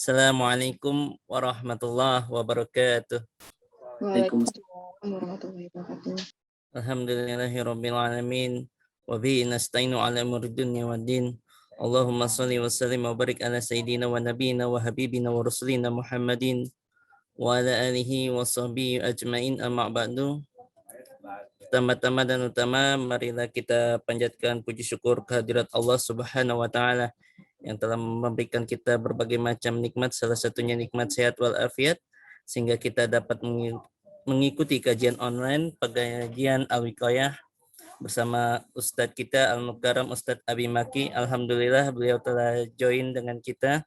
Assalamualaikum warahmatullahi wabarakatuh. Waalaikumsalam warahmatullahi wabarakatuh. Alhamdulillahirabbil alamin wa bihi nasta'inu ala umuri dunya waddin. Allahumma shalli wa sallim wa barik ala sayyidina wa nabiyyina wa habibina wa rasulina Muhammadin wa ala alihi wa sahbihi ajmain, amma ba'du. Pertama-tama dan utama, marilah kita panjatkan puji syukur kehadirat Allah Subhanahu wa taala yang telah memberikan kita berbagai macam nikmat, salah satunya nikmat sehat wal afiat, sehingga kita dapat mengikuti kajian online pengajian Al-Wiqayah bersama Ustadz kita Al-Mukarram Ustadz Abi Maki. Alhamdulillah beliau telah join dengan kita.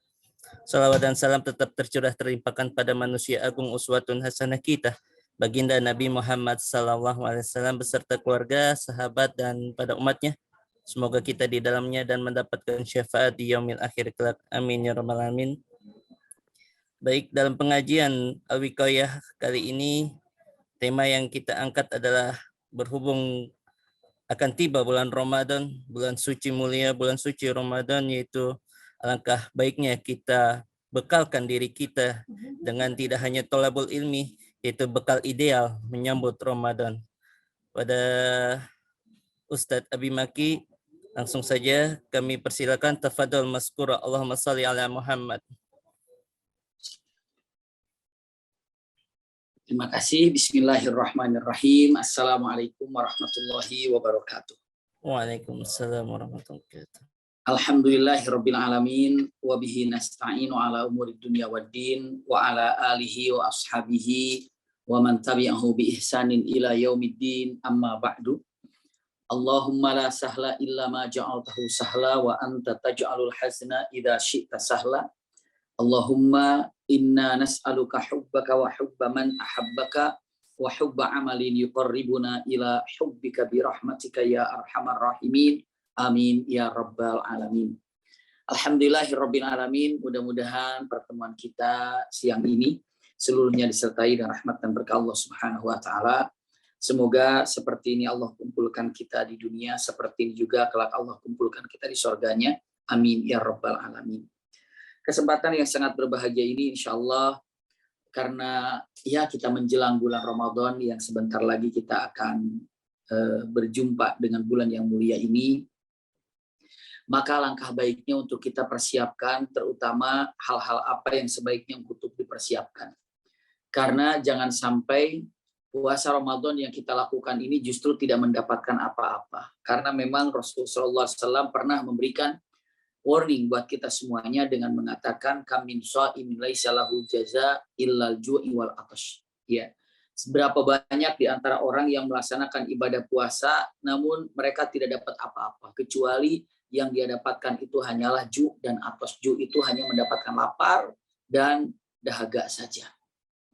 Salawat dan salam tetap tercurah terlimpahkan pada manusia agung uswatun hasanah kita, baginda Nabi Muhammad SAW beserta keluarga, sahabat, dan pada umatnya. Semoga kita di dalamnya dan mendapatkan syafaat di yaumil akhir kelak. Amin ya rabbal alamin. Baik, dalam pengajian Al-Wiqayah kali ini, tema yang kita angkat adalah berhubung akan tiba bulan Ramadan, bulan suci mulia, bulan suci Ramadan, yaitu alangkah baiknya kita bekalkan diri kita dengan tidak hanya thalabul ilmi, yaitu bekal ideal menyambut Ramadan. Pada Ustadz Abi Maki, langsung saja kami persilakan, tafadhol maskura. Allahumma shalli ala Muhammad. Terima kasih. Bismillahirrahmanirrahim. Assalamualaikum warahmatullahi wabarakatuh. Waalaikumsalam warahmatullahi wabarakatuh. Alhamdulillahirabbil alamin wa bihi nasta'inu ala umuri dunya waddin wa ala alihi wa ashabihi wa man tabi'ahu bi ihsanin ila yaumiddin, amma ba'du. Allahumma la sahla illa ma ja'altahu sahla wa anta taj'alul hazna idza syi'ta sahla. Allahumma inna nas'aluka hubbaka wa hubba man ahabbaka wa hubba amalin yuqarribuna ila hubbika bi rahmatika ya arhamar rahimin. Amin ya rabbal alamin. Alhamdulillahirabbil alamin. Mudah-mudahan pertemuan kita siang ini seluruhnya disertai dengan rahmat dan berkah Allah Subhanahu wa taala. Semoga seperti ini Allah kumpulkan kita di dunia, seperti ini juga kelak Allah kumpulkan kita di surganya. Amin ya rabbal alamin. Kesempatan yang sangat berbahagia ini insyaallah, karena ya kita menjelang bulan Ramadan yang sebentar lagi kita akan berjumpa dengan bulan yang mulia ini. Maka langkah baiknya untuk kita persiapkan terutama hal-hal apa yang sebaiknya untuk dipersiapkan. Karena jangan sampai puasa Ramadan yang kita lakukan ini justru tidak mendapatkan apa-apa. Karena memang Rasulullah SAW pernah memberikan warning buat kita semuanya dengan mengatakan kamin shaimin laisa lahu jaza illal ju'i wal atash. Ya. Seberapa banyak di antara orang yang melaksanakan ibadah puasa namun mereka tidak dapat apa-apa kecuali yang dia dapatkan itu hanyalah ju dan atas. Ju itu hanya mendapatkan lapar dan dahaga saja.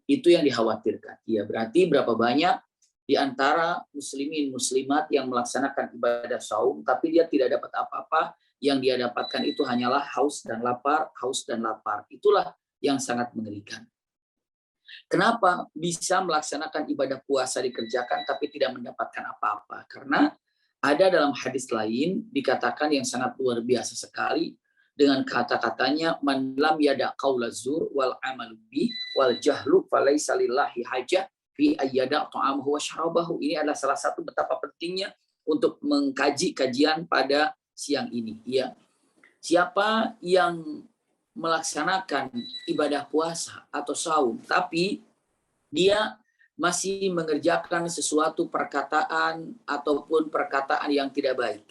Itu yang dikhawatirkan. Ya, berarti berapa banyak di antara muslimin muslimat yang melaksanakan ibadah saum tapi dia tidak dapat apa-apa, yang dia dapatkan itu hanyalah haus dan lapar, haus dan lapar. Itulah yang sangat mengerikan. Kenapa bisa melaksanakan ibadah puasa dikerjakan tapi tidak mendapatkan apa-apa? Karena ada dalam hadis lain dikatakan yang sangat luar biasa sekali dengan kata-katanya man lam yada qaula zur wal amalu bi wal jahlu falaisa lillahi hajah fi ayyada ta'amahu wa syarabahu. Ini adalah salah satu betapa pentingnya untuk mengkaji kajian pada siang ini. Ya. Siapa yang melaksanakan ibadah puasa atau saum tapi dia masih mengerjakan sesuatu perkataan ataupun perkataan yang tidak baik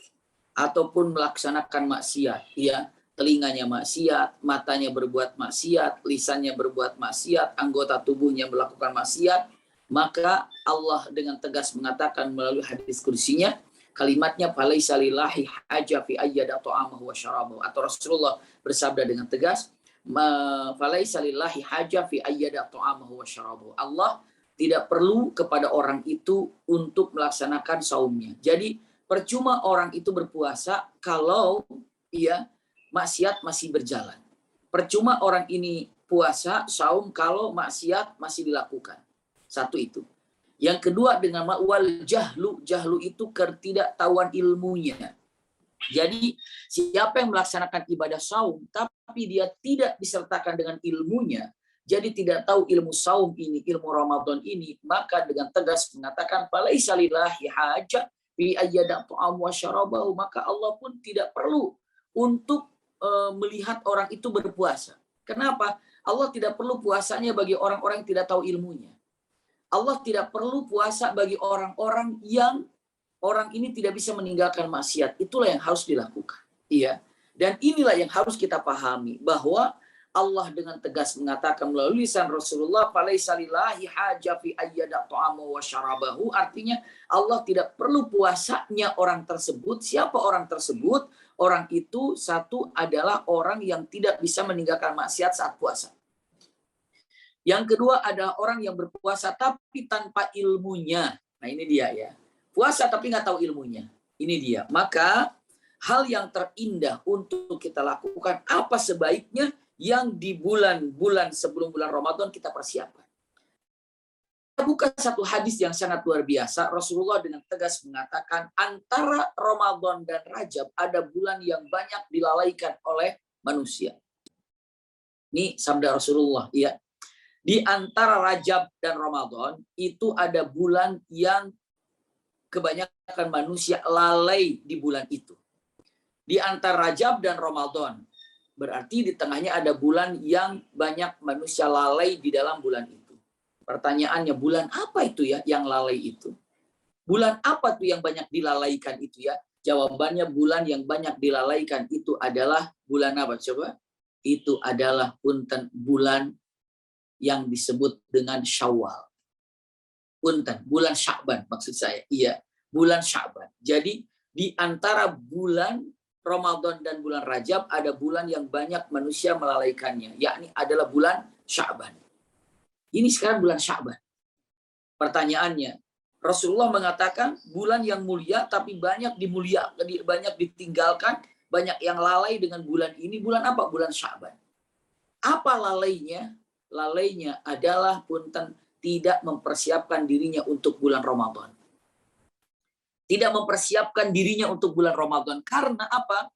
ataupun melaksanakan maksiat, ya, telinganya maksiat, matanya berbuat maksiat, lisannya berbuat maksiat, anggota tubuhnya melakukan maksiat, maka Allah dengan tegas mengatakan melalui hadis kursinya, kalimatnya falaisa lillahi haja fi ayyada ta'amahu wa syarabahu, atau Rasulullah bersabda dengan tegas falaisa lillahi haja fi ayyada ta'amahu wa syarabahu. Allah tidak perlu kepada orang itu untuk melaksanakan saumnya. Jadi percuma orang itu berpuasa kalau ya maksiat masih berjalan. Percuma orang ini puasa saum kalau maksiat masih dilakukan. Satu itu. Yang kedua dengan wal jahlu, jahlu itu ketidaktahuan ilmunya. Jadi siapa yang melaksanakan ibadah saum tapi tetapi dia tidak disertakan dengan ilmunya, jadi tidak tahu ilmu saum ini, ilmu Ramadan ini, maka dengan tegas mengatakan falaisa lillahi hajah fi ayyada ta'am wa syarabahu, maka Allah pun tidak perlu untuk melihat orang itu berpuasa. Kenapa? Allah tidak perlu puasanya bagi orang-orang yang tidak tahu ilmunya. Allah tidak perlu puasa bagi orang-orang yang orang ini tidak bisa meninggalkan maksiat. Itulah yang harus dilakukan. Iya. Dan inilah yang harus kita pahami, bahwa Allah dengan tegas mengatakan melalui lisan Rasulullah, falaisa lillahi hajah fi ayyada ta'amu wa syarabahu, artinya Allah tidak perlu puasanya orang tersebut. Siapa orang tersebut? Orang itu satu adalah orang yang tidak bisa meninggalkan maksiat saat puasa. Yang kedua adalah orang yang berpuasa tapi tanpa ilmunya. Nah ini dia ya. Puasa tapi nggak tahu ilmunya. Ini dia. Maka hal yang terindah untuk kita lakukan, apa sebaiknya yang di bulan-bulan sebelum bulan Ramadan kita persiapkan. Kita buka satu hadis yang sangat luar biasa. Rasulullah dengan tegas mengatakan antara Ramadan dan Rajab ada bulan yang banyak dilalaikan oleh manusia. Ini sabda Rasulullah. Ya. Di antara Rajab dan Ramadan itu ada bulan yang kebanyakan manusia lalai di bulan itu. Di antara Rajab dan Ramadan. Berarti di tengahnya ada bulan yang banyak manusia lalai di dalam bulan itu. Pertanyaannya, bulan apa itu ya yang lalai itu? Bulan apa tuh yang banyak dilalaikan itu ya? Jawabannya bulan yang banyak dilalaikan itu adalah bulan apa? Coba. Itu adalah punten bulan yang disebut dengan Syawal. Punten, bulan Sya'ban maksud saya. Iya, bulan Sya'ban. Jadi di antara bulan Ramadan dan bulan Rajab ada bulan yang banyak manusia melalaikannya, yakni adalah bulan Sya'ban. Ini sekarang bulan Sya'ban. Pertanyaannya, Rasulullah mengatakan bulan yang mulia tapi banyak ditinggalkan, banyak yang lalai dengan bulan ini. Bulan apa? Bulan Sya'ban. Apa lalainya? Lalainya adalah punten tidak mempersiapkan dirinya untuk bulan Ramadan. Tidak mempersiapkan dirinya untuk bulan Ramadan. Karena apa?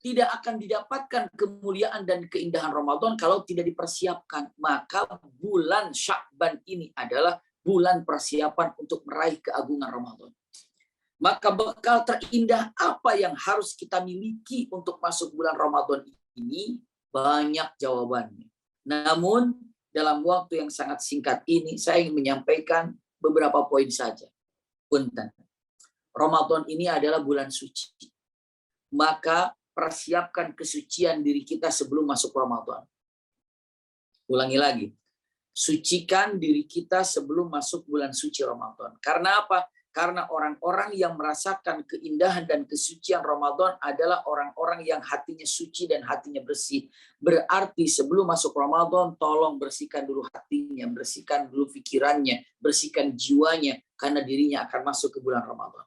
Tidak akan didapatkan kemuliaan dan keindahan Ramadan kalau tidak dipersiapkan. Maka bulan Sya'ban ini adalah bulan persiapan untuk meraih keagungan Ramadan. Maka bekal terindah apa yang harus kita miliki untuk masuk bulan Ramadan ini? Banyak jawabannya. Namun dalam waktu yang sangat singkat ini saya ingin menyampaikan beberapa poin saja. Punten. Ramadan ini adalah bulan suci. Maka persiapkan kesucian diri kita sebelum masuk Ramadan. Ulangi lagi. Sucikan diri kita sebelum masuk bulan suci Ramadan. Karena apa? Karena orang-orang yang merasakan keindahan dan kesucian Ramadan adalah orang-orang yang hatinya suci dan hatinya bersih. Berarti sebelum masuk Ramadan, tolong bersihkan dulu hatinya, bersihkan dulu pikirannya, bersihkan jiwanya, karena dirinya akan masuk ke bulan Ramadan.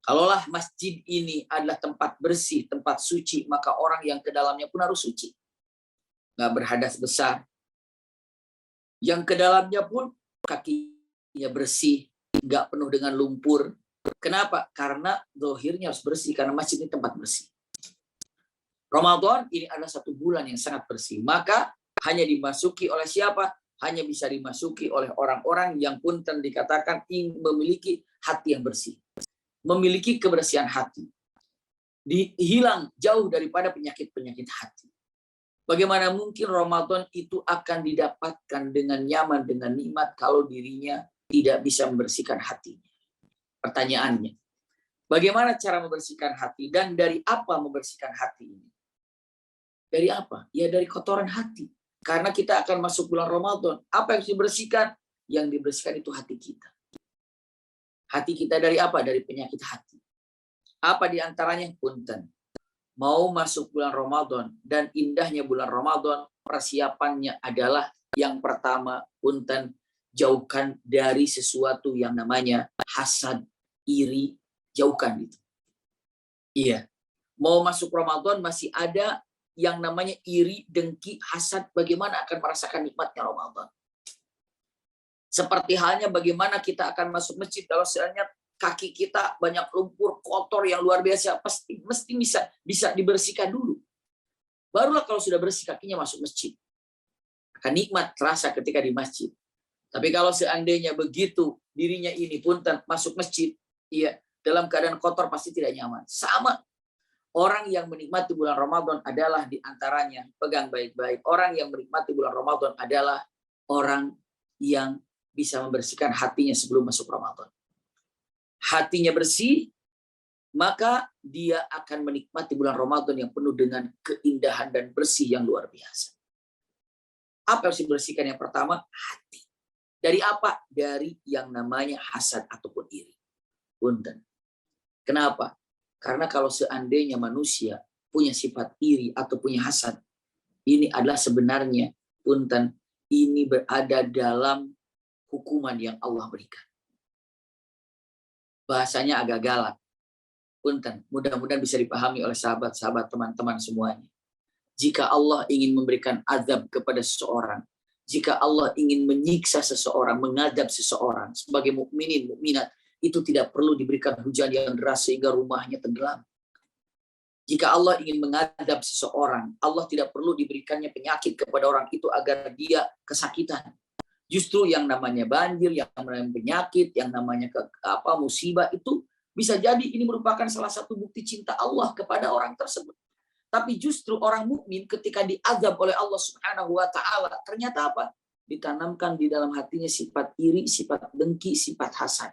Kalaulah masjid ini adalah tempat bersih, tempat suci, maka orang yang ke dalamnya pun harus suci. Nggak berhadas besar. Yang ke dalamnya pun kakinya bersih, nggak penuh dengan lumpur. Kenapa? Karena zahirnya harus bersih, karena masjid ini tempat bersih. Ramadan ini adalah satu bulan yang sangat bersih. Maka hanya dimasuki oleh siapa? Hanya bisa dimasuki oleh orang-orang yang punten dikatakan memiliki hati yang bersih. Memiliki kebersihan hati. Hilang jauh daripada penyakit-penyakit hati. Bagaimana mungkin Ramadan itu akan didapatkan dengan nyaman, dengan nikmat kalau dirinya tidak bisa membersihkan hatinya? Pertanyaannya, bagaimana cara membersihkan hati dan dari apa membersihkan hati ini? Dari apa? Ya dari kotoran hati. Karena kita akan masuk bulan Ramadan. Apa yang harus dibersihkan? Yang dibersihkan itu hati kita. Hati kita dari apa? Dari penyakit hati. Apa diantaranya? Punten. Mau masuk bulan Ramadan dan indahnya bulan Ramadan, persiapannya adalah yang pertama, punten, jauhkan dari sesuatu yang namanya hasad, iri, jauhkan itu. Iya. Mau masuk Ramadan masih ada yang namanya iri, dengki, hasad, bagaimana akan merasakan nikmatnya Ramadan. Seperti halnya bagaimana kita akan masuk masjid kalau seandainya kaki kita banyak lumpur kotor yang luar biasa, mesti bisa dibersihkan dulu. Barulah kalau sudah bersih kakinya masuk masjid. Akan nikmat terasa ketika di masjid. Tapi kalau seandainya begitu dirinya ini punten masuk masjid, iya, dalam keadaan kotor pasti tidak nyaman. Sama. Orang yang menikmati bulan Ramadan adalah diantaranya, pegang baik-baik, orang yang menikmati bulan Ramadan adalah orang yang bisa membersihkan hatinya sebelum masuk Ramadan. Hatinya bersih, maka dia akan menikmati bulan Ramadan yang penuh dengan keindahan dan bersih yang luar biasa. Apa yang harus dibersihkan? Yang pertama, hati. Dari apa? Dari yang namanya hasad ataupun iri. Punten. Kenapa? Karena kalau seandainya manusia punya sifat iri atau punya hasad, ini adalah sebenarnya, punten, ini berada dalam hukuman yang Allah berikan. Bahasanya agak galak. Punten, mudah-mudahan bisa dipahami oleh sahabat-sahabat, teman-teman semuanya. Jika Allah ingin memberikan azab kepada seseorang, jika Allah ingin menyiksa seseorang, mengadab seseorang sebagai mukminin, mukminat, itu tidak perlu diberikan hujan yang deras sehingga rumahnya tenggelam. Jika Allah ingin mengadab seseorang, Allah tidak perlu diberikannya penyakit kepada orang itu agar dia kesakitan. Justru yang namanya banjir, yang namanya penyakit, yang namanya musibah itu bisa jadi ini merupakan salah satu bukti cinta Allah kepada orang tersebut. Tapi justru orang mukmin ketika diazab oleh Allah Subhanahu wa taala, ternyata apa? Ditanamkan di dalam hatinya sifat iri, sifat dengki, sifat hasad.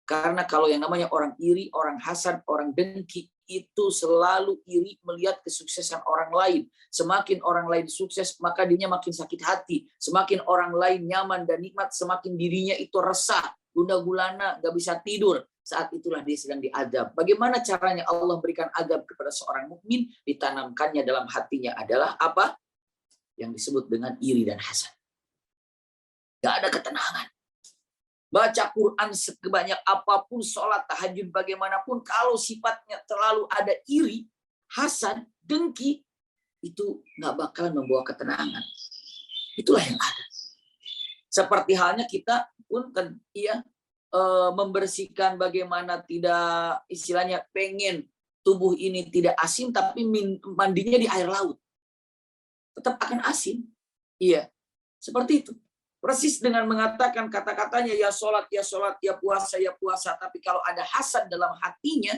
Karena kalau yang namanya orang iri, orang hasad, orang dengki, itu selalu iri melihat kesuksesan orang lain. Semakin orang lain sukses, maka dirinya makin sakit hati. Semakin orang lain nyaman dan nikmat, semakin dirinya itu resah, gundah gulana, gak bisa tidur. Saat itulah dia sedang diadab. Bagaimana caranya Allah berikan adab kepada seorang mukmin? Ditanamkannya dalam hatinya adalah apa? Yang disebut dengan iri dan hasad. Gak ada ketenangan. Baca Quran sebanyak apapun, sholat tahajud bagaimanapun, kalau sifatnya terlalu ada iri, hasad, dengki, itu nggak bakalan membawa ketenangan. Itulah yang ada. Seperti halnya kita pun membersihkan bagaimana tidak, istilahnya pengen tubuh ini tidak asin, tapi mandinya di air laut. Tetap akan asin. Iya, seperti itu. Persis dengan mengatakan kata-katanya ya sholat, ya puasa. Tapi kalau ada hasad dalam hatinya,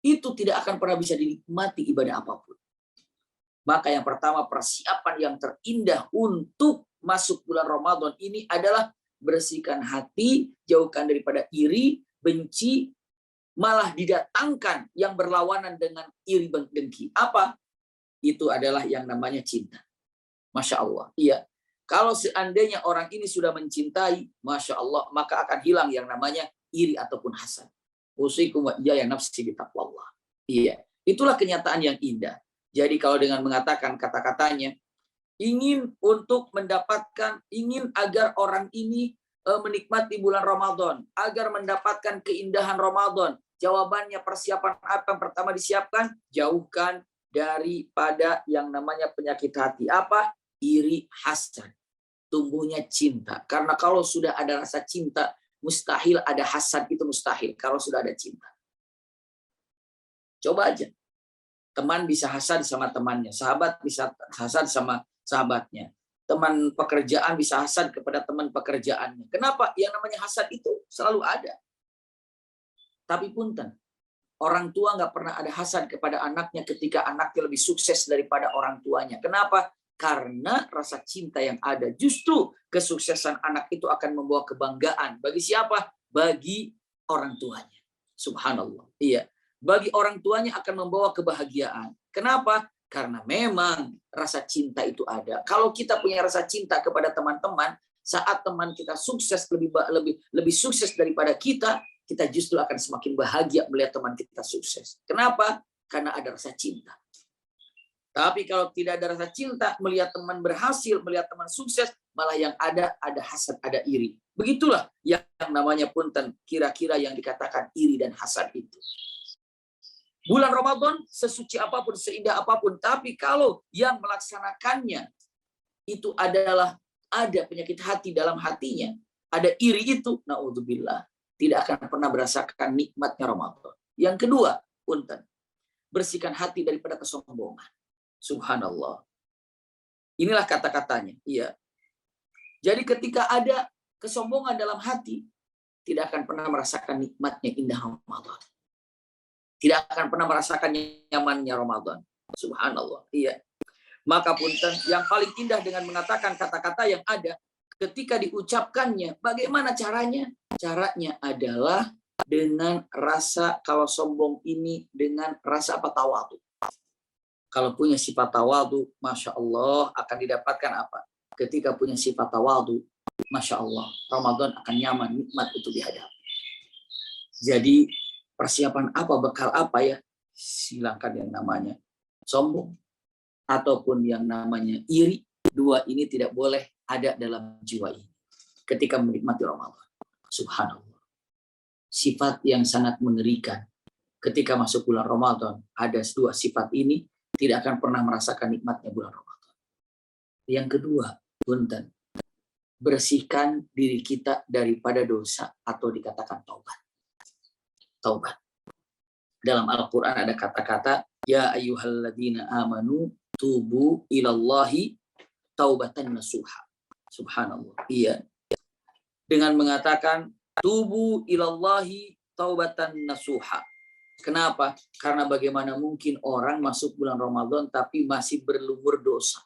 itu tidak akan pernah bisa dinikmati ibadah apapun. Maka yang pertama, persiapan yang terindah untuk masuk bulan Ramadan ini adalah bersihkan hati, jauhkan daripada iri, benci, malah didatangkan yang berlawanan dengan iri dengki. Apa? Itu adalah yang namanya cinta. Masya Allah. Iya. Kalau seandainya orang ini sudah mencintai, Masya Allah, maka akan hilang yang namanya iri ataupun hasad. Usikum wa iyaya nafsi bitaqwallah. Iya, itulah kenyataan yang indah. Jadi kalau dengan mengatakan kata-katanya, ingin agar orang ini menikmati bulan Ramadan, agar mendapatkan keindahan Ramadan. Jawabannya, persiapan apa yang pertama disiapkan? Jauhkan daripada yang namanya penyakit hati. Apa? Iri, hasad. Tumbuhnya cinta. Karena kalau sudah ada rasa cinta, mustahil ada hasad, itu mustahil kalau sudah ada cinta. Coba aja. Teman bisa hasad sama temannya, sahabat bisa hasad sama sahabatnya. Teman pekerjaan bisa hasad kepada teman pekerjaannya. Kenapa? Yang namanya hasad itu selalu ada. Tapi punten, orang tua nggak pernah ada hasad kepada anaknya ketika anaknya lebih sukses daripada orang tuanya. Kenapa? Karena rasa cinta yang ada. Justru kesuksesan anak itu akan membawa kebanggaan. Bagi siapa? Bagi orang tuanya. Subhanallah. Iya. Bagi orang tuanya akan membawa kebahagiaan. Kenapa? Karena memang rasa cinta itu ada. Kalau kita punya rasa cinta kepada teman-teman, saat teman kita sukses lebih sukses daripada kita justru akan semakin bahagia melihat teman kita sukses. Kenapa? Karena ada rasa cinta. Tapi kalau tidak ada rasa cinta, melihat teman berhasil, melihat teman sukses, malah yang ada hasad, ada iri. Begitulah yang namanya punten, kira-kira yang dikatakan iri dan hasad itu. Bulan Ramadan, sesuci apapun, seindah apapun, tapi kalau yang melaksanakannya itu adalah ada penyakit hati dalam hatinya, ada iri itu, naudzubillah, tidak akan pernah merasakan nikmatnya Ramadan. Yang kedua, punten, bersihkan hati daripada kesombongan. Subhanallah. Inilah kata-katanya. Iya. Jadi ketika ada kesombongan dalam hati, tidak akan pernah merasakan nikmatnya indah Ramadan. Tidak akan pernah merasakan nyamannya Ramadan. Subhanallah. Iya. Maka punten, yang paling indah dengan mengatakan kata-kata yang ada, ketika diucapkannya, bagaimana caranya? Caranya adalah dengan rasa, kalau sombong ini dengan rasa apa? Tawadu. Kalau punya sifat tawadu, Masya Allah akan didapatkan apa? Ketika punya sifat tawadu, Masya Allah, Ramadan akan nyaman, nikmat itu dihadapi. Jadi persiapan apa, bekal apa ya? Silakan yang namanya sombong ataupun yang namanya iri. Dua ini tidak boleh ada dalam jiwa ini ketika menikmati Ramadan. Subhanallah. Sifat yang sangat mengerikan. Ketika masuk bulan Ramadan, ada dua sifat ini, tidak akan pernah merasakan nikmatnya bulan Ramadan. Yang kedua, punten, bersihkan diri kita daripada dosa atau dikatakan taubat. Taubat. Dalam Al-Quran ada kata-kata, ya ayyuhalladzina amanu tubu ilallahi taubatan nasuha. Subhanallah. Iya. Dengan mengatakan tubu ilallahi taubatan nasuha. Kenapa? Karena bagaimana mungkin orang masuk bulan Ramadan tapi masih berlumur dosa.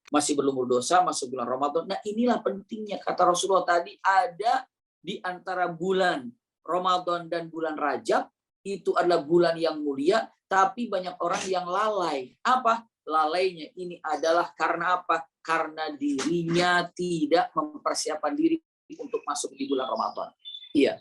Masih berlumur dosa masuk bulan Ramadan. Nah, inilah pentingnya kata Rasulullah tadi, ada di antara bulan Ramadan dan bulan Rajab, itu adalah bulan yang mulia, tapi banyak orang yang lalai. Apa? Lalainya ini adalah karena apa? Karena dirinya tidak mempersiapkan diri untuk masuk di bulan Ramadan. Iya.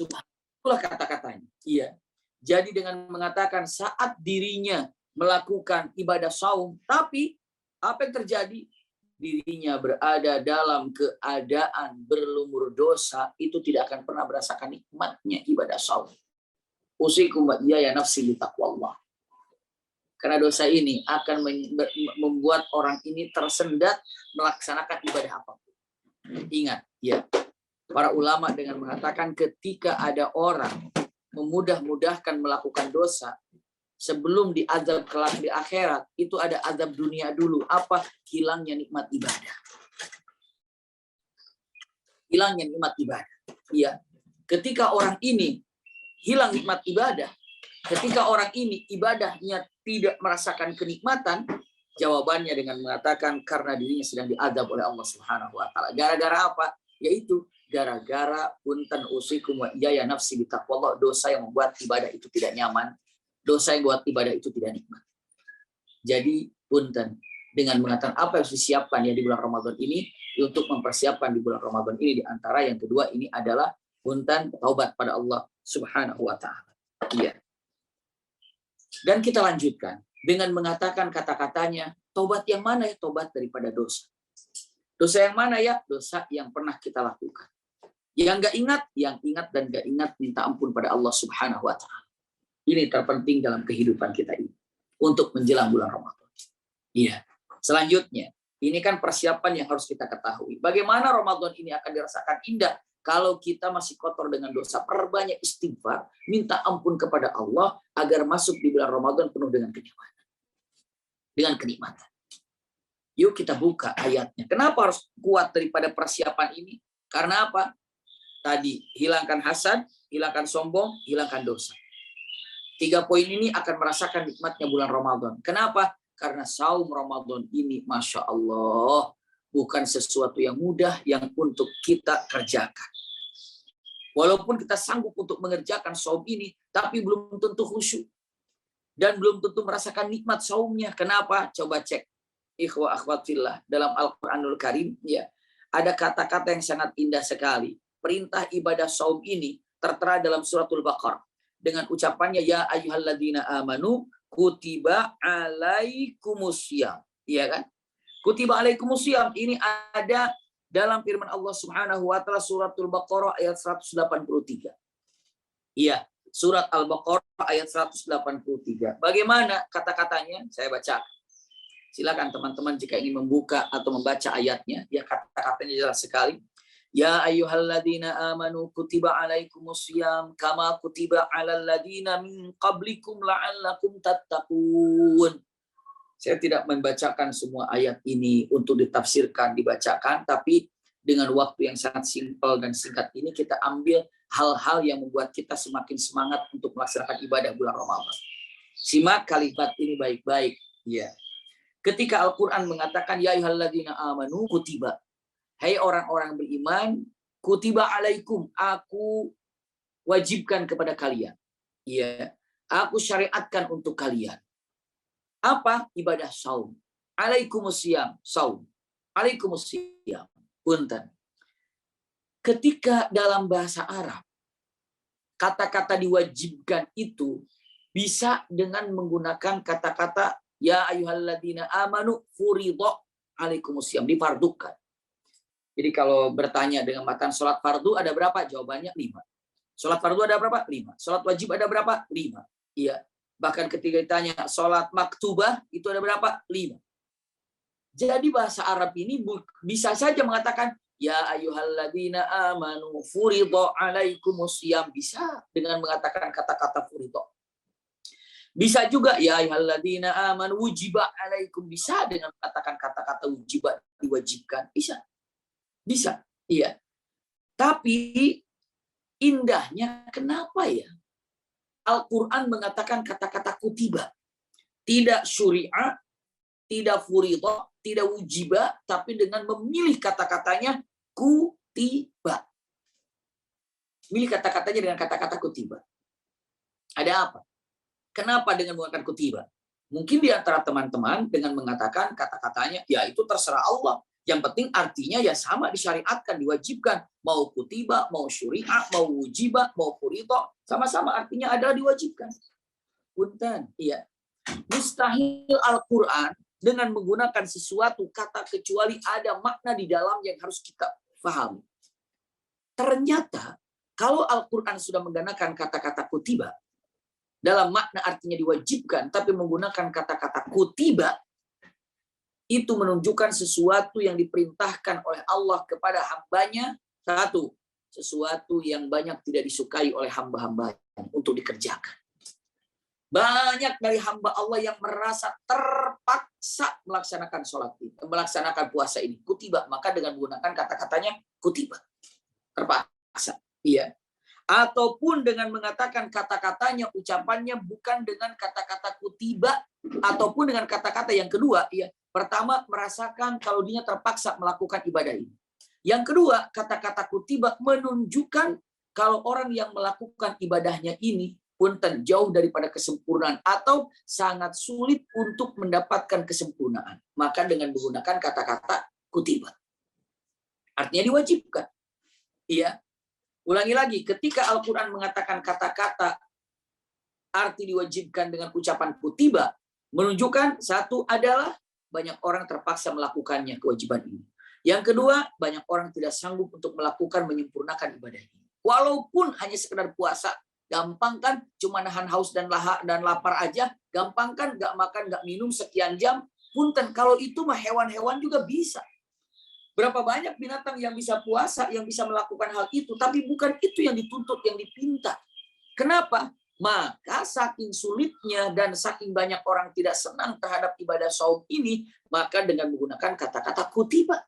Itulah kata-katanya. Iya. Jadi dengan mengatakan saat dirinya melakukan ibadah saum, tapi apa yang terjadi? Dirinya berada dalam keadaan berlumur dosa, itu tidak akan pernah merasakan nikmatnya ibadah saum. Usikum wa iyaya nafsi bitaqwallah. Karena dosa ini akan membuat orang ini tersendat melaksanakan ibadah apapun. Ingat, ya. Para ulama dengan mengatakan ketika ada orang memudah-mudahkan melakukan dosa, sebelum diazab kelak di akhirat, itu ada azab dunia dulu. Apa? Hilangnya nikmat ibadah. Hilangnya nikmat ibadah. Iya. Ketika orang ini hilang nikmat ibadah, ketika orang ini ibadahnya tidak merasakan kenikmatan, jawabannya dengan mengatakan karena dirinya sedang diazab oleh Allah Subhanahu wa taala. Gara-gara apa? Yaitu gara-gara punten usikum wa iyaya nafsi bitaqwallah, dosa yang membuat ibadah itu tidak nyaman, dosa yang membuat ibadah itu tidak nikmat. Jadi punten, dengan mengatakan apa yang harus disiapkan ya di bulan Ramadan ini, untuk mempersiapkan di bulan Ramadan ini, di antara yang kedua ini adalah punten taubat pada Allah Subhanahu wa taala. Iya. Dan kita lanjutkan dengan mengatakan kata-katanya, taubat yang mana ya? Taubat daripada dosa. Dosa yang mana ya? Dosa yang pernah kita lakukan. Yang nggak ingat, yang ingat dan nggak ingat, minta ampun pada Allah Subhanahu wa taala. Ini terpenting dalam kehidupan kita ini untuk menjelang bulan Ramadan. Iya. Selanjutnya, ini kan persiapan yang harus kita ketahui. Bagaimana Ramadan ini akan dirasakan indah kalau kita masih kotor dengan dosa. Perbanyak istighfar, minta ampun kepada Allah agar masuk di bulan Ramadan penuh dengan kenyamanan, dengan kenikmatan. Yuk kita buka ayatnya. Kenapa harus kuat daripada persiapan ini? Karena apa? Tadi, hilangkan hasad, hilangkan sombong, hilangkan dosa. 3 poin ini akan merasakan nikmatnya bulan Ramadan. Kenapa? Karena saum Ramadan ini, Masya Allah, bukan sesuatu yang mudah yang untuk kita kerjakan. Walaupun kita sanggup untuk mengerjakan saum ini, tapi belum tentu khusyuk. Dan belum tentu merasakan nikmat saumnya. Kenapa? Coba cek. Ikhwah akhwat fillah, dalam Al-Quranul Karim, ya, ada kata-kata yang sangat indah sekali. Perintah ibadah saum ini tertera dalam suratul Baqarah dengan ucapannya ya ayyuhalladzina amanu kutiba alaikumusiyam. Iya kan? Kutiba alaikumusiyam ini ada dalam firman Allah Subhanahu wa taala suratul Baqarah ayat 183. Iya, surat Al-Baqarah ayat 183. Bagaimana kata-katanya? Saya baca. Silakan teman-teman jika ingin membuka atau membaca ayatnya, ya kata-katanya jelas sekali. Ya ayyuhalladzina amanu kutiba alaikumusiyam kama kutiba alal ladzina min qablikum la'allakum tattaqun. Saya tidak membacakan semua ayat ini untuk ditafsirkan, dibacakan, tapi dengan waktu yang sangat simpel dan singkat ini kita ambil hal-hal yang membuat kita semakin semangat untuk melaksanakan ibadah bulan Ramadan. Simak kalimat ini baik-baik. Ya. Ketika Al-Quran mengatakan ya ayyuhalladzina amanu kutiba. Hai orang-orang beriman, kutiba alaikum, aku wajibkan kepada kalian. Ya, aku syariatkan untuk kalian. Apa? Ibadah saum. Alaikumusiyam, saum. Alaikumusiyam. Punten. Ketika dalam bahasa Arab, kata-kata diwajibkan itu bisa dengan menggunakan kata-kata ya ayyuhalladzina amanu furidha alaikumusiyam, difardukan. Jadi kalau bertanya dengan matan sholat fardu ada berapa? Jawabannya 5. Sholat fardu ada berapa? 5. Sholat wajib ada berapa? 5. Iya. Bahkan ketika ditanya sholat maktubah itu ada berapa? 5. Jadi bahasa Arab ini bisa saja mengatakan ya ayyuhalladzina amanu furidha alaikumusiyam, bisa dengan mengatakan kata-kata furidha. Bisa juga ya ayyuhalladzina amanu wujiba alaikum, bisa dengan mengatakan kata-kata wujiba, diwajibkan, bisa. Bisa, iya. Tapi indahnya kenapa ya? Al-Quran mengatakan kata-kata kutiba. Tidak syuri'ah, tidak furidha, tidak wujiba, tapi dengan memilih kata-katanya kutiba. Milih kata-katanya dengan kata-kata kutiba. Ada apa? Kenapa dengan menggunakan kutiba? Mungkin di antara teman-teman dengan mengatakan kata-katanya, ya itu terserah Allah. Yang penting artinya ya sama, disyariatkan, diwajibkan. Mau kutiba, mau syuri'ah, mau wujiba, mau furidha, sama-sama artinya adalah diwajibkan. Punten, iya. Mustahil Al-Quran dengan menggunakan sesuatu kata kecuali ada makna di dalam yang harus kita pahami. Ternyata kalau Al-Quran sudah menggunakan kata-kata kutiba dalam makna artinya diwajibkan, tapi menggunakan kata-kata kutiba, itu menunjukkan sesuatu yang diperintahkan oleh Allah kepada hambanya. Satu, sesuatu yang banyak tidak disukai oleh hamba-hambanya untuk dikerjakan. Banyak dari hamba Allah yang merasa terpaksa melaksanakan sholat ini, melaksanakan puasa ini. Kutiba, maka dengan menggunakan kata-katanya kutiba. Terpaksa. Iya. Ataupun dengan mengatakan kata-katanya, ucapannya bukan dengan kata-kata kutiba, ataupun dengan kata-kata yang kedua, ya. Pertama, merasakan kalau dia terpaksa melakukan ibadah ini. Yang kedua, kata-kata kutiba menunjukkan kalau orang yang melakukan ibadahnya ini punten jauh daripada kesempurnaan atau sangat sulit untuk mendapatkan kesempurnaan. Maka dengan menggunakan kata-kata kutiba. Artinya diwajibkan. Iya. Ulangi lagi, ketika Al-Quran mengatakan kata-kata arti diwajibkan dengan ucapan kutiba, menunjukkan satu adalah banyak orang terpaksa melakukannya kewajiban ini. Yang kedua, banyak orang tidak sanggup untuk melakukan menyempurnakan ibadah ini. Walaupun hanya sekedar puasa, gampang kan? Cuma nahan haus dan lapar aja, gampang kan? Gak makan, gak minum sekian jam. Punten, kalau itu mah hewan-hewan juga bisa. Berapa banyak binatang yang bisa puasa, yang bisa melakukan hal itu, tapi bukan itu yang dituntut, yang dipinta. Kenapa? Maka saking sulitnya dan saking banyak orang tidak senang terhadap ibadah saum ini, maka dengan menggunakan kata-kata kutiba.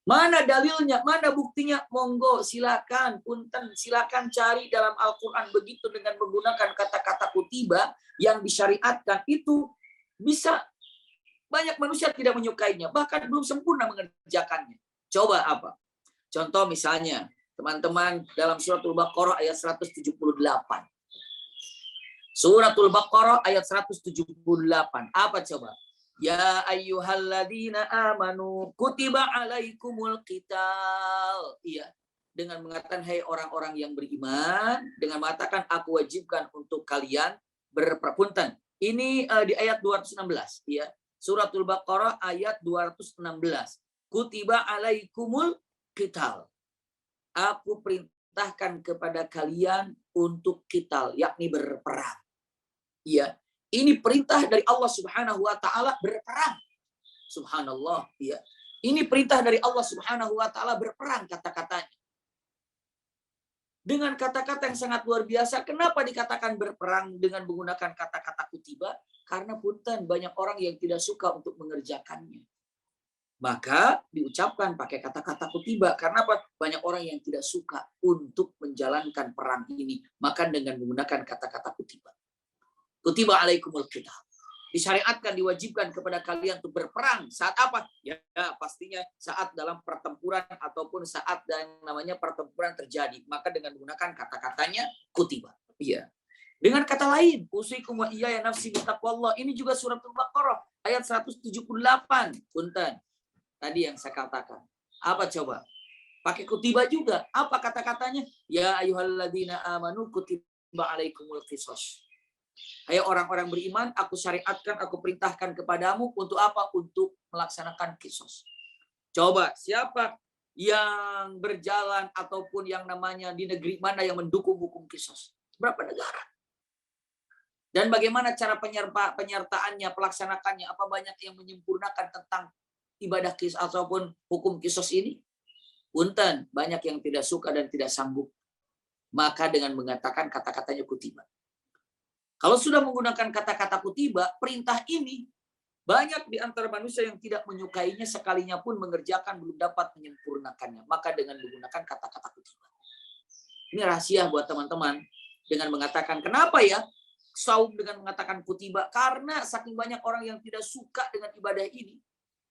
Mana dalilnya? Mana buktinya? Monggo, silakan, punten, silakan cari dalam Al-Quran begitu dengan menggunakan kata-kata kutiba yang disyariatkan itu bisa banyak manusia tidak menyukainya, bahkan belum sempurna mengerjakannya. Coba apa? Contoh misalnya, teman-teman dalam suratul Baqarah ayat 178. Suratul Baqarah ayat 178. Apa coba? Ya ayyuhalladzina amanu kutiba alaikumul qital. Iya. Dengan mengatakan hai orang-orang yang beriman, dengan mengatakan aku wajibkan untuk kalian berperpunten. Ini di ayat 216, ya. Suratul Baqarah ayat 216. Kutiba alaikumul qital. Aku perintahkan kepada kalian untuk qital, yakni berperang. Iya, ini perintah dari Allah Subhanahu wa taala berperang. Subhanallah, iya. Ini perintah dari Allah Subhanahu wa taala, berperang kata-katanya. Dengan kata-kata yang sangat luar biasa. Kenapa dikatakan berperang dengan menggunakan kata-kata kutiba? Karena punten banyak orang yang tidak suka untuk mengerjakannya. Maka diucapkan pakai kata-kata kutiba. Karena apa? Banyak orang yang tidak suka untuk menjalankan perang ini. Maka dengan menggunakan kata-kata kutiba. Kutiba alaikumul qital. Disyariatkan, diwajibkan kepada kalian untuk berperang. Saat apa? Ya, pastinya saat dalam pertempuran ataupun saat yang namanya pertempuran terjadi. Maka dengan menggunakan kata-katanya kutiba. Iya. Dengan kata lain, usikum wa iyaya nafsi bittaqwallah. Ini juga surat Al-Baqarah ayat 178. Punten. Tadi yang saya katakan. Apa coba? Pakai kutiba juga. Apa kata-katanya? Ya ayyuhalladzina amanu kutiba alaikumul qisas. Hai orang-orang beriman, aku syariatkan, aku perintahkan kepadamu untuk apa? Untuk melaksanakan kisos. Coba, siapa yang berjalan ataupun yang namanya di negeri mana yang mendukung hukum kisos? Berapa negara? Dan bagaimana cara penyertaannya, pelaksanakannya? Apa banyak yang menyempurnakan tentang ibadah kisos ataupun hukum kisos ini? Punten, banyak yang tidak suka dan tidak sanggup. Maka dengan mengatakan kata-katanya kutiba. Kalau sudah menggunakan kata-kata kutiba, perintah ini banyak di antara manusia yang tidak menyukainya, sekalinya pun mengerjakan belum dapat menyempurnakannya. Maka dengan menggunakan kata-kata kutiba. Ini rahasia buat teman-teman. Dengan mengatakan, kenapa ya saum dengan mengatakan kutiba? Karena saking banyak orang yang tidak suka dengan ibadah ini.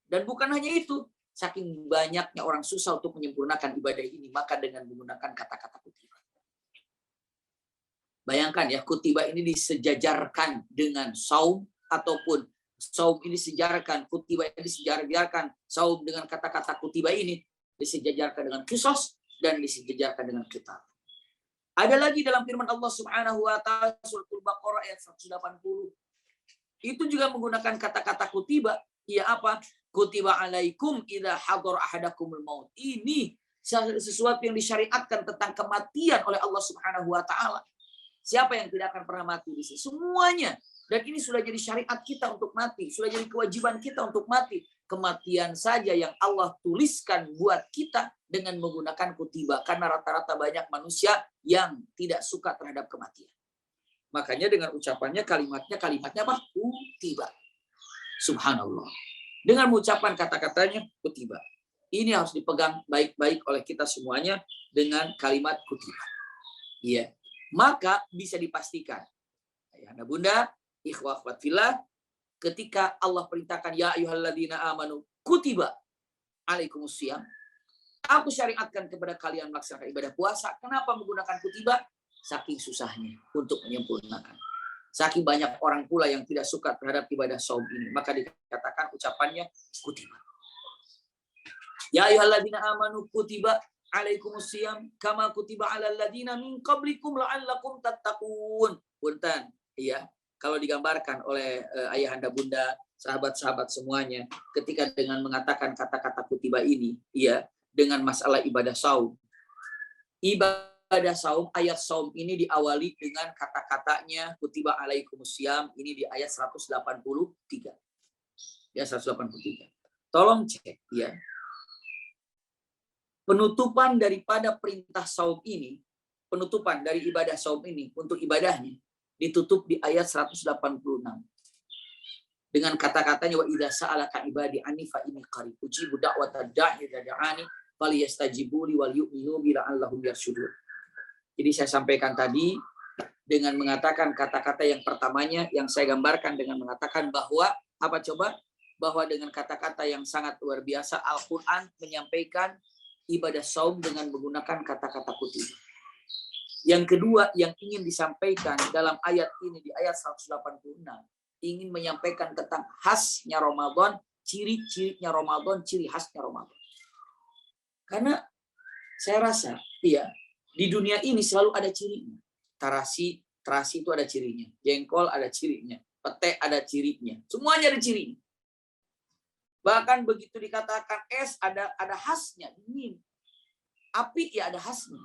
Dan bukan hanya itu, saking banyaknya orang susah untuk menyempurnakan ibadah ini. Maka dengan menggunakan kata-kata kutiba. Bayangkan ya, kutiba ini disejajarkan dengan saum, ataupun saum ini disejajarkan, kutiba ini disejajarkan, saum dengan kata-kata kutiba ini disejajarkan dengan kisos dan disejajarkan dengan qital. Ada lagi dalam firman Allah Subhanahu wa taala surat Al-Baqarah ayat 180. Itu juga menggunakan kata-kata kutiba, ya apa? Kutiba alaikum idza hadara ahadakumul maut. Ini sesuatu yang disyariatkan tentang kematian oleh Allah Subhanahu wa taala. Siapa yang tidak akan pernah mati di sini? Semuanya. Dan ini sudah jadi syariat kita untuk mati. Sudah jadi kewajiban kita untuk mati. Kematian saja yang Allah tuliskan buat kita dengan menggunakan kutiba. Karena rata-rata banyak manusia yang tidak suka terhadap kematian. Makanya dengan ucapannya, kalimatnya apa? Kutiba. Subhanallah. Dengan mengucapkan kata-katanya, kutiba. Ini harus dipegang baik-baik oleh kita semuanya dengan kalimat kutiba. Iya. Maka bisa dipastikan, ayahanda bunda, ikhwah akhwat fillah, ketika Allah perintahkan ya ayyuhalladzina amanu kutiba alaikumusiyam, aku syariatkan kepada kalian melaksanakan ibadah puasa. Kenapa menggunakan kutiba? Saking susahnya untuk menyempurnakan. Saking banyak orang pula yang tidak suka terhadap ibadah saum ini, maka dikatakan ucapannya kutiba. Ya ayyuhalladzina amanu kutiba alaikumusiyam kama kutiba alal ladina min qablikum la'allakum tattaqun. Punten, iya. Kalau digambarkan oleh ayahanda bunda, sahabat-sahabat semuanya, ketika dengan mengatakan kata-kata kutiba ini, iya, dengan masalah ibadah saum. Ibadah saum, ayat saum ini diawali dengan kata-katanya kutiba alaikumusiyam, ini di ayat 183. Ya, 183. Tolong cek, ya. Penutupan daripada perintah saum ini, penutupan dari ibadah saum ini untuk ibadahnya ditutup di ayat 186 dengan kata-katanya wa idza sa'alaka ibadi anni fa inni qarib ujibu da'watad da'i idza da'ani falyastajibu li wal yu'minu bi la'allahum yarshudun. Jadi saya sampaikan tadi dengan mengatakan kata-kata yang pertamanya yang saya gambarkan dengan mengatakan bahwa apa coba? Bahwa dengan kata-kata yang sangat luar biasa Al-Qur'an menyampaikan ibadah saum dengan menggunakan kata-kata kutiba. Yang kedua yang ingin disampaikan dalam ayat ini di ayat 186 ingin menyampaikan tentang khasnya Ramadan, ciri-cirinya Ramadan, ciri khasnya Ramadan. Karena saya rasa ya di dunia ini selalu ada cirinya. Terasi itu ada cirinya, jengkol ada cirinya, pete ada cirinya, semuanya ada cirinya. Bahkan begitu dikatakan es ada khasnya, dingin. Api ya ada khasnya.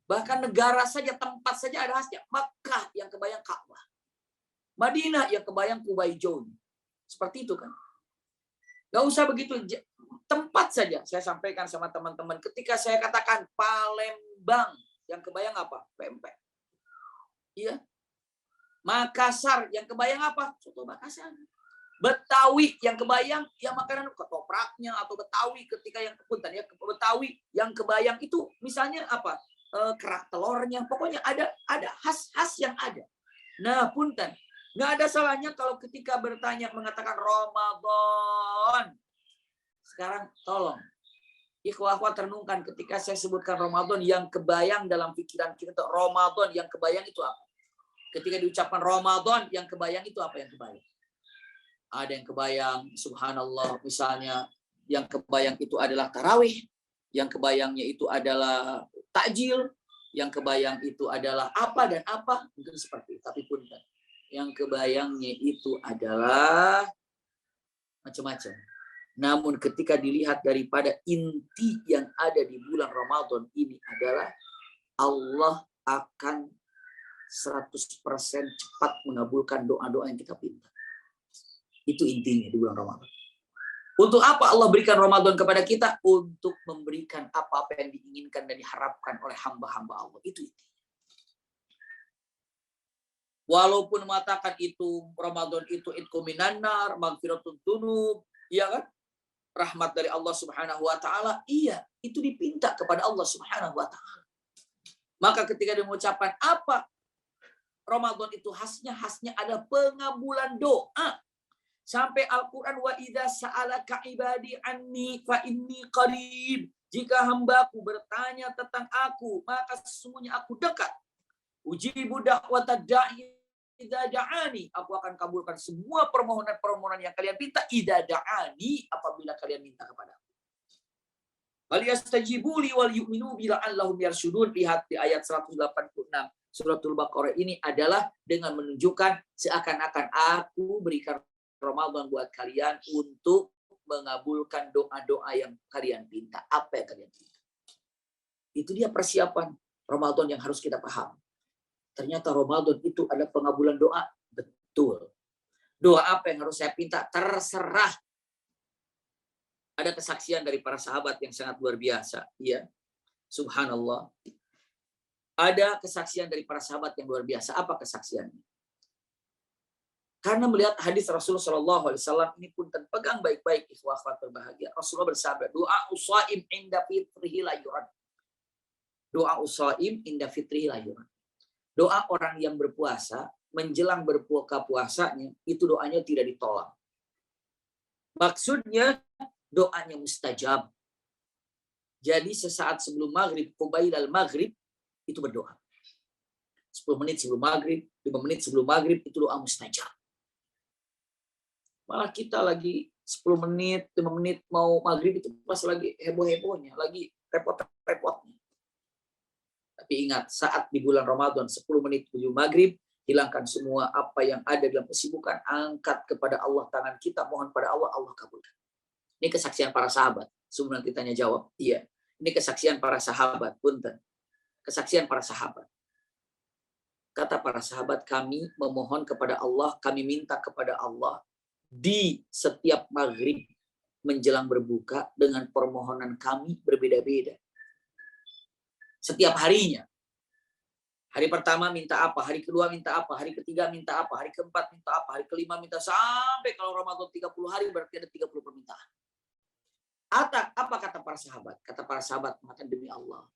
Bahkan negara saja, tempat saja ada khasnya. Makkah yang kebayang Ka'bah. Madinah yang kebayang Qubayjun. Seperti itu kan. Gak usah begitu tempat saja saya sampaikan sama teman-teman. Ketika saya katakan Palembang, yang kebayang apa? Pempek. Iya. Makassar, yang kebayang apa? Soto Makassar. Betawi, yang kebayang ya makanan ketopraknya atau Betawi ketika yang punten ya Betawi yang kebayang itu misalnya apa? Kerak telurnya. Pokoknya ada khas-khas yang ada. Nah, punten. Nggak ada salahnya kalau ketika bertanya mengatakan Ramadan. Sekarang tolong ikhwah-ikhwah renungkan ketika saya sebutkan Ramadan yang kebayang dalam pikiran kita tuh Ramadan yang kebayang itu apa? Ketika diucapkan Ramadan yang kebayang itu apa yang kebayang? Ada yang kebayang subhanallah misalnya yang kebayang itu adalah tarawih, yang kebayangnya itu adalah takjil, yang kebayang itu adalah apa dan apa mungkin seperti itu. Tapi pun yang kebayangnya itu adalah macam-macam. Namun ketika dilihat daripada inti yang ada di bulan Ramadan ini adalah Allah akan 100% cepat mengabulkan doa-doa yang kita pinta. Itu intinya di bulan Ramadan. Untuk apa Allah berikan Ramadan kepada kita? Untuk memberikan apa-apa yang diinginkan dan diharapkan oleh hamba-hamba Allah. Itu intinya. Walaupun mengatakan itu Ramadan itu idku minan nar, magfiratun dzunub, iya kan? Rahmat dari Allah Subhanahu wa taala, iya, itu dipinta kepada Allah Subhanahu wa taala. Maka ketika dia mengucapkan apa Ramadan itu khasnya ada pengabulan doa. Sampai Al-Qur'an wa idza sa'alaka ibadi anni fa inni qarib. Jika hambaku bertanya tentang aku, maka sesungguhnya aku dekat. Ujibu da'watad da'i idza da'ani. Aku akan kabulkan semua permohonan-permohonan yang kalian minta idza da'ani apabila kalian minta kepadaku. Wal yastajibu li wal yu'minu bi la'allahum yarshudun. Lihat di ayat 186 Suratul Baqarah ini adalah dengan menunjukkan seakan-akan aku berikan Ramadan buat kalian untuk mengabulkan doa-doa yang kalian minta. Apa yang kalian minta? Itu dia persiapan Ramadan yang harus kita paham. Ternyata Ramadan itu ada pengabulan doa. Betul. Doa apa yang harus saya minta? Terserah. Ada kesaksian dari para sahabat yang sangat luar biasa. Ya. Subhanallah. Ada kesaksian dari para sahabat yang luar biasa. Apa kesaksiannya? Karena melihat hadis Rasulullah SAW ini pun terpegang baik-baik ikhwah berbahagia. Rasulullah bersabda, doa usaim inda fitrihi la yurad. Doa usaim inda fitrihi la yurad. Doa orang yang berpuasa menjelang berbuka puasanya itu doanya tidak ditolak. Maksudnya doanya mustajab. Jadi sesaat sebelum maghrib, qubailal maghrib itu berdoa. 10 menit sebelum maghrib, 5 menit sebelum maghrib itu doa mustajab. Malah kita lagi 10 menit, 5 menit mau maghrib itu pas lagi heboh-hebohnya, lagi repot-repotnya. Tapi ingat, saat di bulan Ramadan 10 menit sebelum maghrib, hilangkan semua apa yang ada dalam kesibukan, angkat kepada Allah tangan kita, mohon pada Allah, Allah kabulkan. Ini kesaksian para sahabat. Sebelum nanti tanya jawab, iya. Ini kesaksian para sahabat, punten. Kesaksian para sahabat. Kata para sahabat, kami memohon kepada Allah, kami minta kepada Allah, di setiap maghrib menjelang berbuka dengan permohonan kami berbeda-beda. Setiap harinya. Hari pertama minta apa, hari kedua minta apa, hari ketiga minta apa, hari keempat minta apa, hari kelima minta sampai kalau Ramadan 30 hari berarti ada 30 permintaan. Apa kata para sahabat? Kata para sahabat, mengatakan demi Allah,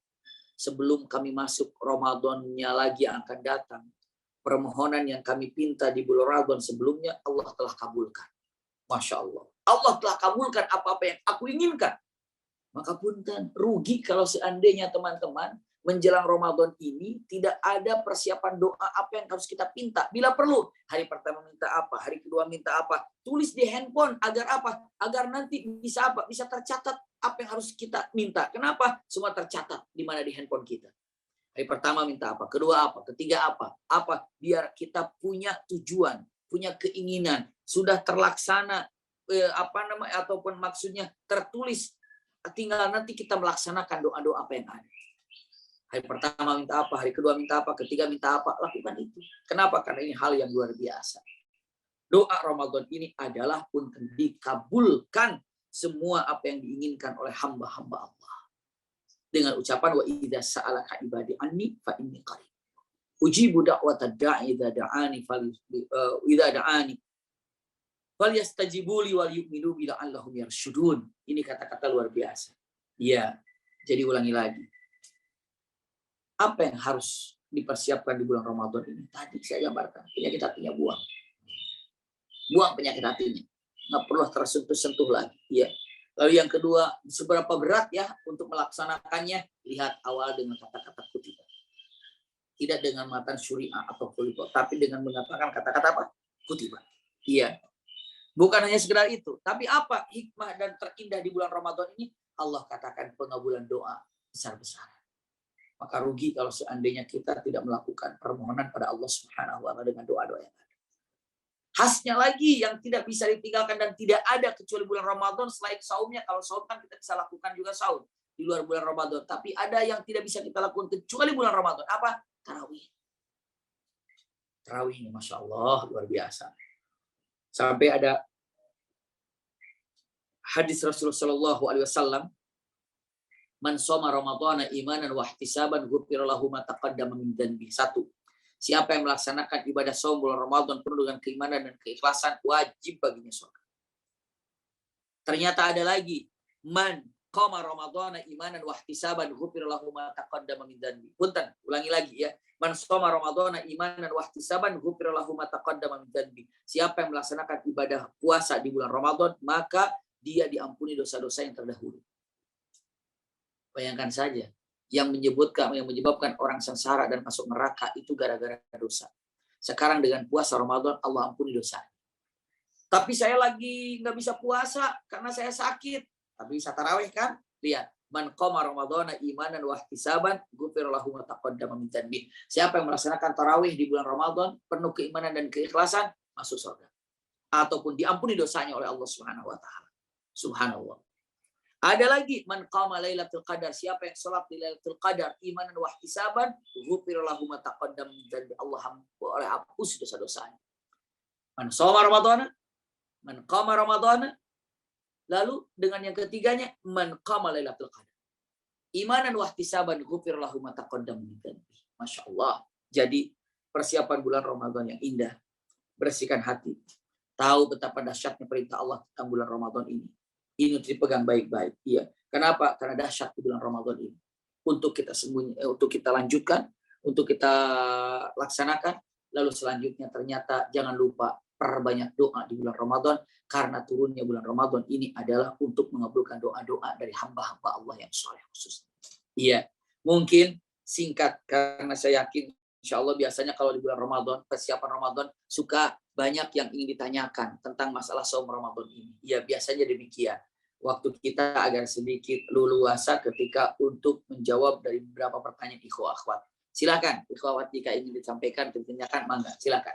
sebelum kami masuk Ramadannya lagi yang akan datang, permohonan yang kami pinta di bulan Ramadan sebelumnya Allah telah kabulkan. Masya Allah. Allah telah kabulkan apa-apa yang aku inginkan. Maka punten, rugi kalau seandainya teman-teman menjelang Ramadan ini tidak ada persiapan doa apa yang harus kita pinta. Bila perlu, hari pertama minta apa, hari kedua minta apa. Tulis di handphone agar apa? Agar nanti bisa apa? Bisa tercatat apa yang harus kita minta. Kenapa? Semua tercatat di mana di handphone kita. Hari pertama minta apa, kedua apa, ketiga apa, biar kita punya tujuan, punya keinginan, sudah terlaksana ataupun maksudnya tertulis, tinggal nanti kita melaksanakan doa-doa apa yang ada. Hari pertama minta apa, hari kedua minta apa, ketiga minta apa, lakukan itu. Kenapa? Karena ini hal yang luar biasa. Doa Ramadan ini adalah pun dikabulkan semua apa yang diinginkan oleh hamba-hamba Allah. Dengan ucapan wa idza sa'alaka ibadi anni fa inni qarib. Ujibu da'watad da'i idza da'ani falyastajibu li wal yu'minu bi la'allahum yarshudun. Ini kata-kata luar biasa. Iya, jadi ulangi lagi. Apa yang harus dipersiapkan di bulan Ramadan ini? Tadi saya gambarkan, penyakit hatinya buang. Buang penyakit hatinya. Nggak perlu tersentuh-sentuh lagi. Ya. Lalu yang kedua, seberapa berat ya untuk melaksanakannya? Lihat awal dengan kata-kata kutiba. Tidak dengan matan syuri'ah atau kulipo, tapi dengan mengatakan kata-kata apa? Kutiba. Iya. Bukan hanya sekedar itu, tapi apa hikmah dan terindah di bulan Ramadan ini? Allah katakan pengabulan doa besar-besaran. Maka rugi kalau seandainya kita tidak melakukan permohonan pada Allah Subhanahu wa taala dengan doa-doa yang ada. Khasnya lagi yang tidak bisa ditinggalkan dan tidak ada kecuali bulan Ramadan selain saumnya. Kalau saum kan kita bisa lakukan juga saum di luar bulan Ramadan. Tapi ada yang tidak bisa kita lakukan kecuali bulan Ramadan. Apa? Tarawih. Tarawih ini Masya Allah luar biasa. Sampai ada hadis Rasulullah Shallallahu Alaihi Wasallam, man shoma Ramadhana imanan wa ihtisaban ghufira lahu ma taqaddama min dhanbi. 1. Siapa yang melaksanakan ibadah saum bulan Ramadan penuh dengan keimanan dan keikhlasan, wajib baginya surga. Ternyata ada lagi, man qama Ramadhana imanan wa ihtisaban ghufira lahu ma taqaddama min dhanbi. Punten, ulangi lagi ya. Man shoma Ramadhana imanan wa ihtisaban ghufira lahu ma taqaddama min dhanbi. Siapa yang melaksanakan ibadah puasa di bulan Ramadan, maka dia diampuni dosa-dosa yang terdahulu. Bayangkan saja, yang menyebabkan orang sengsara dan masuk neraka itu gara-gara dosa. Sekarang dengan puasa Ramadan, Allah ampuni dosa. Tapi saya lagi nggak bisa puasa karena saya sakit. Tapi bisa tarawih kan? Lihat, man qama Ramadhana imanan wa ihtisaban ghufira lahu ma taqaddama min dhanbi. Siapa yang melaksanakan tarawih di bulan Ramadan penuh keimanan dan keikhlasan, masuk surga. Ataupun diampuni dosanya oleh Allah Subhanahu wa taala. Subhanallah. Ada lagi, man qama lailatul qadar, siapa yang salat di lailatul qadar imanan wa ihtisaban ghufira lahu ma taqaddama min dhanbi, Allah hapus dosa-dosanya. Man shoma Ramadhana, man qama Ramadhana. Lalu dengan yang ketiganya, man qama lailatul qadar imanan wa ihtisaban ghufira lahu ma taqaddama min dhanbi. Masya Allah. Jadi persiapan bulan Ramadan yang indah. Bersihkan hati. Tahu betapa dahsyatnya perintah Allah tentang bulan Ramadan ini. Ini untuk dipegang baik-baik. Iya. Kenapa? Karena dahsyat di bulan Ramadan ini. Untuk kita untuk kita lanjutkan, untuk kita laksanakan. Lalu selanjutnya ternyata jangan lupa perbanyak doa di bulan Ramadan. Karena turunnya bulan Ramadan ini adalah untuk mengabulkan doa-doa dari hamba-hamba Allah yang soleh khusus. Iya. Mungkin singkat karena saya yakin insya Allah biasanya kalau di bulan Ramadan, persiapan Ramadan suka banyak yang ingin ditanyakan tentang masalah saum Ramadan ini. Ya biasanya demikian. Waktu kita agar sedikit leluasa ketika untuk menjawab dari beberapa pertanyaan ikhwah akhwat. Silakan ikhwah akhwat jika ingin disampaikan, ditanyakan, mangga silakan.